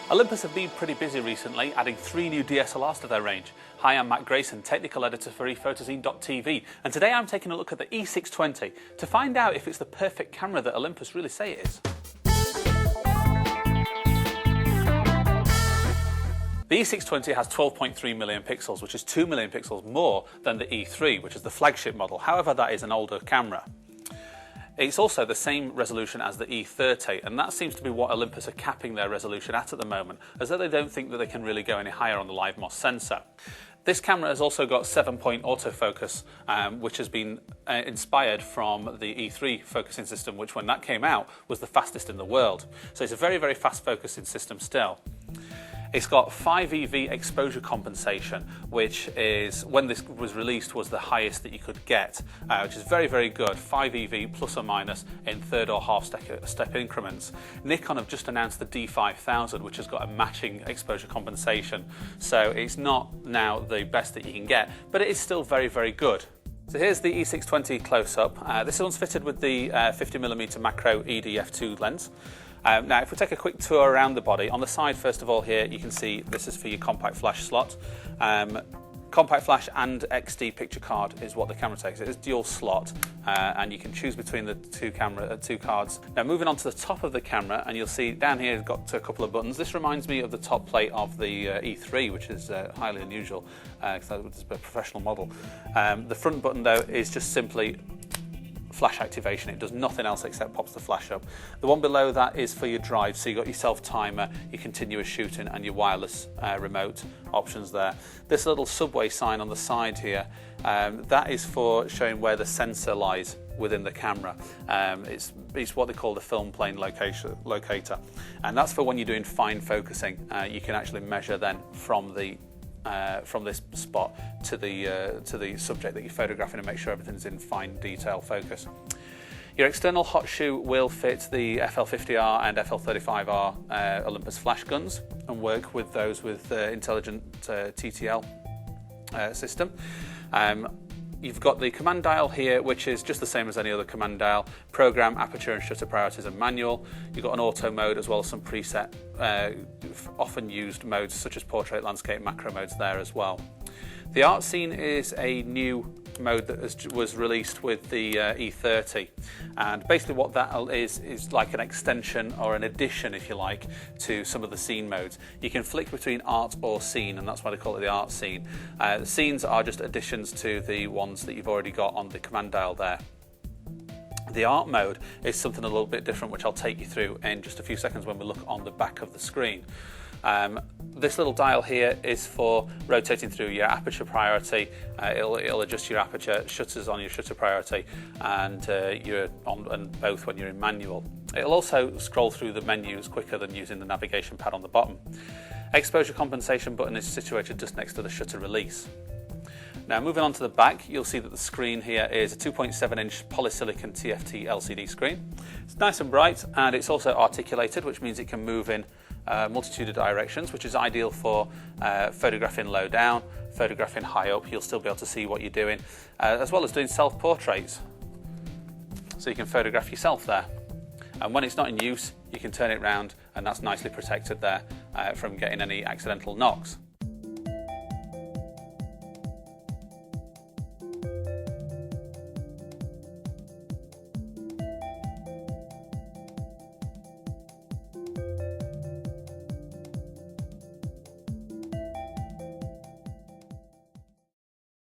Olympus have been pretty busy recently, adding 3 new DSLRs to their range. Hi, I'm Matt Grayson, technical editor for ephotozine.tv, and today I'm taking a look at the E-620 to find out if it's the perfect camera that Olympus really say it is. The E-620 has 12.3 million pixels, which is 2 million pixels more than the E3, which is the flagship model. However, that is an older camera. It's also the same resolution as the E30, and that seems to be what Olympus are capping their resolution at the moment, as though they don't think that they can really go any higher on the LiveMOS sensor. This camera has also got 7-point autofocus, which has been inspired from the E3 focusing system, which when that came out was the fastest in the world. So it's a very, very fast focusing system still. It's got 5 EV exposure compensation, which is, when this was released, was the highest that you could get, which is very, very good. 5 EV plus or minus in third or half step increments. Nikon have just announced the D5000, which has got a matching exposure compensation. So it's not now the best that you can get, but it is still very, very good. So here's the E620 close-up. This one's fitted with the 50mm macro EDF2 lens. Now, if we take a quick tour around the body, on the side, first of all, here you can see this is for your compact flash slot. Compact flash and XD picture card is what the camera takes. It is dual slot, and you can choose between the two cards. Now, moving on to the top of the camera, and you'll see down here it's got a couple of buttons. This reminds me of the top plate of the E3, which is highly unusual because it's a professional model. The front button, though, is just simply flash activation. It does nothing else except pops the flash up. The one below that is for your drive, so you've got your self timer, your continuous shooting and your wireless remote options there. This little subway sign on the side here, that is for showing where the sensor lies within the camera. It's what they call the film plane locator, and that's for when you're doing fine focusing. You can actually measure then from this spot to the subject that you're photographing and make sure everything's in fine detail focus. Your external hot shoe will fit the FL50R and FL35R Olympus flash guns and work with those with intelligent TTL system. You've got the command dial here, which is just the same as any other command dial. Program, aperture and shutter priorities and manual. You've got an auto mode as well as some preset, often used modes such as portrait, landscape, macro modes there as well. The art scene is a new mode that was released with the E30, and basically what that is like an extension or an addition, if you like, to some of the scene modes. You can flick between art or scene, and that's why they call it the art scene. The scenes are just additions to the ones that you've already got on the command dial there. The art mode is something a little bit different, which I'll take you through in just a few seconds when we look on the back of the screen. This little dial here is for rotating through your aperture priority. It'll adjust your aperture, shutters on your shutter priority, and you're on both when you're in manual. It'll also scroll through the menus quicker than using the navigation pad on the bottom. Exposure compensation button is situated just next to the shutter release. Now, moving on to the back, you'll see that the screen here is a 2.7-inch polysilicon TFT LCD screen. It's nice and bright, and it's also articulated, which means it can move in a multitude of directions, which is ideal for photographing low down, photographing high up. You'll still be able to see what you're doing, as well as doing self-portraits. So you can photograph yourself there. And when it's not in use, you can turn it round, and that's nicely protected there from getting any accidental knocks.